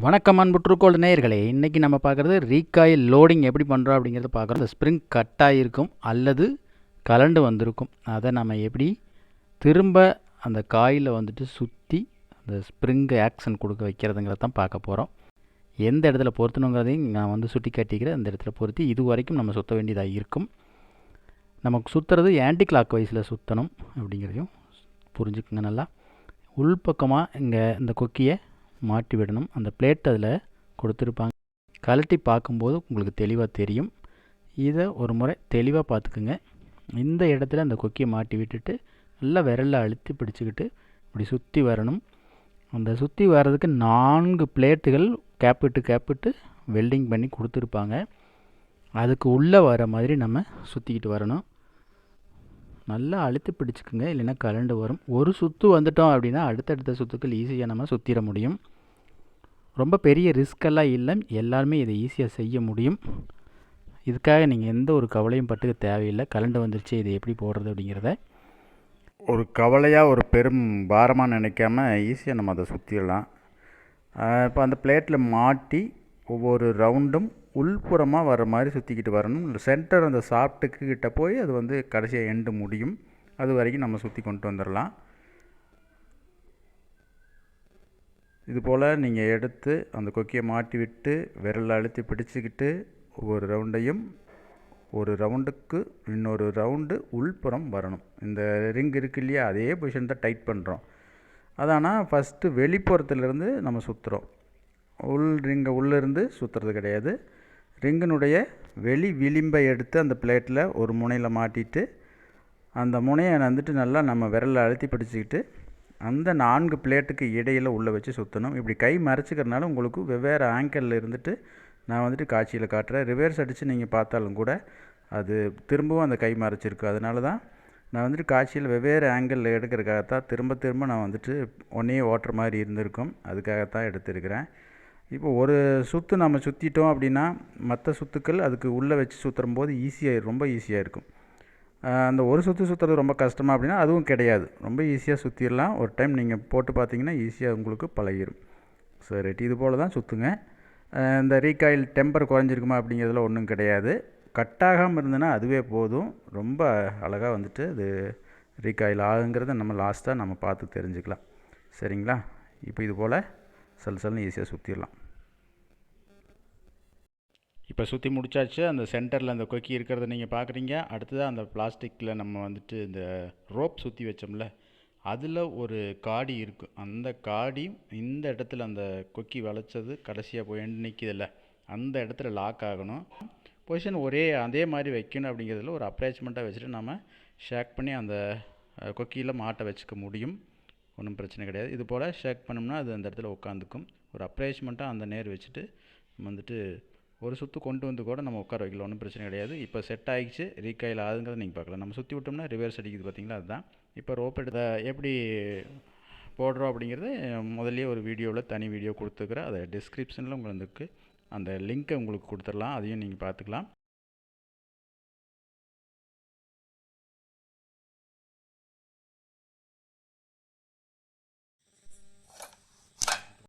வணக்கம் அன்புற்றுக்கோள் நேயர்களே, இன்றைக்கி நம்ம பார்க்குறது ரீகாயில் லோடிங் எப்படி பண்ணுறோம் அப்படிங்கிறத பார்க்குறோம். இந்த ஸ்ப்ரிங் கட் ஆகிருக்கும் அல்லது கலண்டு வந்திருக்கும். அதை நம்ம எப்படி திரும்ப அந்த காயில் வந்துட்டு சுற்றி அந்த ஸ்ப்ரிங்கு ஆக்ஷன் கொடுக்க வைக்கிறதுங்கிறத தான் பார்க்க போகிறோம். எந்த இடத்துல பொருத்தணுங்கிறதையும் நான் வந்து சுட்டி காட்டிக்கிறேன். அந்த இடத்துல பொருத்தி இது வரைக்கும் நம்ம சுற்ற வேண்டியதாக இருக்கும். நமக்கு சுற்றுறது ஆன்டி கிளாக் வைஸில் சுற்றணும் அப்படிங்கிறதையும் புரிஞ்சுக்குங்க. நல்லா உள்பக்கமாக இங்கே இந்த கொக்கியை மாட்டி விடணும். அந்த பிளேட் அதில் கொடுத்துருப்பாங்க. கழட்டி பார்க்கும்போது உங்களுக்கு தெளிவாக தெரியும். இதை ஒரு முறை தெளிவாக பார்த்துக்குங்க. இந்த இடத்துல அந்த கொக்கியை மாட்டி விட்டுட்டு நல்லா விரலில் அழுத்தி பிடிச்சிக்கிட்டு இப்படி சுற்றி வரணும். அந்த சுற்றி வர்றதுக்கு 4 பிளேட்டுகள் கேப்பிட்டு வெல்டிங் பண்ணி கொடுத்துருப்பாங்க. அதுக்கு உள்ளே வர மாதிரி நம்ம சுற்றிக்கிட்டு வரணும். நல்லா அழுத்தி பிடிச்சிக்குங்க, இல்லைன்னா கலண்டு வரும். ஒரு சுற்று வந்துட்டோம் அப்படின்னா அடுத்தடுத்த சுற்றுக்கள் ஈஸியாக நம்ம சுற்றிட முடியும். ரொம்ப பெரிய ரிஸ்கெல்லாம் இல்லை, எல்லாருமே இதை ஈஸியாக செய்ய முடியும். இதுக்காக நீங்கள் எந்த ஒரு கவலையும் பட்டுக்க தேவையில்லை. கலண்டு வந்துருச்சு, இதை எப்படி போடுறது அப்படிங்கிறத ஒரு கவலையாக ஒரு பெரும் பாரமாக நினைக்காம ஈஸியாக நம்ம அதை சுற்றிடலாம். இப்போ அந்த பிளேட்டில் மாட்டி ஒவ்வொரு ரவுண்டும் உள்புறமாக வர மாதிரி சுற்றிக்கிட்டு வரணும். சென்டர் அந்த சாஃப்ட்டுக்கு கிட்ட போய் அது வந்து கடைசியாக எண்டு முடியும். அது வரைக்கும் நம்ம சுற்றி கொண்டு வந்துடலாம். இதுபோல் நீங்கள் எடுத்து அந்த கொக்கியை மாட்டி விட்டு விரலில் அழுத்தி பிடிச்சிக்கிட்டு ஒவ்வொரு ரவுண்டையும் ஒரு ரவுண்டுக்கு இன்னொரு ரவுண்டு உள்புறம் வரணும். இந்த ரிங் இருக்கு இல்லையா, அதே பொசிஷன் தான் டைட் பண்ணுறோம். அதானால் ஃபஸ்ட்டு வெளிப்புறத்துலேருந்து நம்ம சுற்றுறோம். ரிங்கை உள்ளேருந்து சுற்றுறது கிடையாது. ரிங்கினுடைய வெளி விளிம்பை எடுத்து அந்த பிளேட்டில் ஒரு முனையில் மாட்டிட்டு அந்த முனையை வந்துட்டு நல்லா நம்ம விரலில் அழுத்தி பிடிச்சிக்கிட்டு அந்த 4 பிளேட்டுக்கு இடையில் உள்ளே வச்சு சுற்றணும். இப்படி கை மறைச்சிக்கிறதுனால உங்களுக்கு வெவ்வேறு ஆங்கிளில் இருந்துட்டு நான் வந்துட்டு காட்சியில் காட்டுறேன். ரிவர்ஸ் அடித்து நீங்கள் பார்த்தாலும் கூட அது திரும்பவும் அந்த கை மறைச்சிருக்கு. அதனால தான் நான் வந்துட்டு காட்சியில் வெவ்வேறு ஆங்கிளில் எடுக்கிறதுக்காகத்தான் திரும்ப நான் வந்துட்டு ஒன்றே ஓட்டுற மாதிரி இருந்திருக்கும். அதுக்காகத்தான் எடுத்துருக்கிறேன். இப்போ ஒரு சுற்று நம்ம சுற்றிட்டோம் அப்படின்னா மற்ற சுற்றுக்கள் அதுக்கு உள்ளே வச்சு சுற்றுற போது ரொம்ப ஈஸியாக இருக்கும். அந்த ஒரு சுற்றுறது ரொம்ப கஷ்டமாக அப்படின்னா அதுவும் கிடையாது. ரொம்ப ஈஸியாக சுற்றிடலாம். ஒரு டைம் நீங்கள் போட்டு பார்த்தீங்கன்னா ஈஸியாக உங்களுக்கு பழகிடும். சரி, இது போல் தான் சுற்றுங்க. இந்த ரீகாயில் டெம்பர் குறைஞ்சிருக்குமா அப்படிங்கிறதுல ஒன்றும் கிடையாது. கட்டாகாமல் இருந்ததுன்னா அதுவே போதும். ரொம்ப அழகாக வந்துட்டு அது ரீகாயில் ஆகுங்கிறத நம்ம லாஸ்ட்டாக நம்ம பார்த்து தெரிஞ்சுக்கலாம். சரிங்களா? இப்போ இது போல் சல்லுன்னு ஈஸியாக சுற்றிடலாம். இப்போ சுற்றி முடிச்சாச்சு. அந்த சென்டரில் அந்த கொக்கி இருக்கிறத நீங்கள் பார்க்குறீங்க. அடுத்ததாக அந்த பிளாஸ்டிக்கில் நம்ம வந்துட்டு இந்த ரோப் சுற்றி வச்சோம்ல, அதில் ஒரு காடி இருக்குது. அந்த காடி இந்த இடத்துல அந்த கொக்கி வளைச்சது கடைசியாக போய் நிற்கிதில்ல, அந்த இடத்துல லாக் ஆகணும். பொசிஷன் அதே மாதிரி வைக்கணும். அப்படிங்கிறதுல ஒரு அப்ராச்மெண்ட்டாக வச்சுட்டு நம்ம ஷேக் பண்ணி அந்த கொக்கியில் மாட்ட வச்சுக்க முடியும். ஒன்றும் பிரச்சனை கிடையாது. இது போல் ஷேக் பண்ணோம்னா அது அந்த இடத்துல உட்காந்துக்கும். ஒரு அப்ராச்மெண்ட்டாக அந்த நேர் வச்சுட்டு நம்ம வந்துட்டு ஒரு சுற்று கொண்டு வந்து கூட நம்ம உட்கார வைக்கலாம். ஒன்றும் பிரச்சனை கிடையாது. இப்போ செட் ஆகிடுச்சு, ரீகாயில் ஆகுங்கிறத நீங்கள் பார்க்கலாம். நம்ம சுற்றி விட்டோம்னா ரிவர்ஸ் அடிக்குது பார்த்தீங்களா, அதுதான். இப்போ ரோப் எடுத்த எப்படி போடுறோம் அப்படிங்கிறது முதல்லையே ஒரு வீடியோவில் தனி வீடியோ கொடுத்துருக்குறேன். அதை டிஸ்கிரிப்ஷனில் உங்களுக்கு அந்த லிங்க்கை உங்களுக்கு கொடுத்துடலாம். அதையும் நீங்கள் பார்த்துக்கலாம்.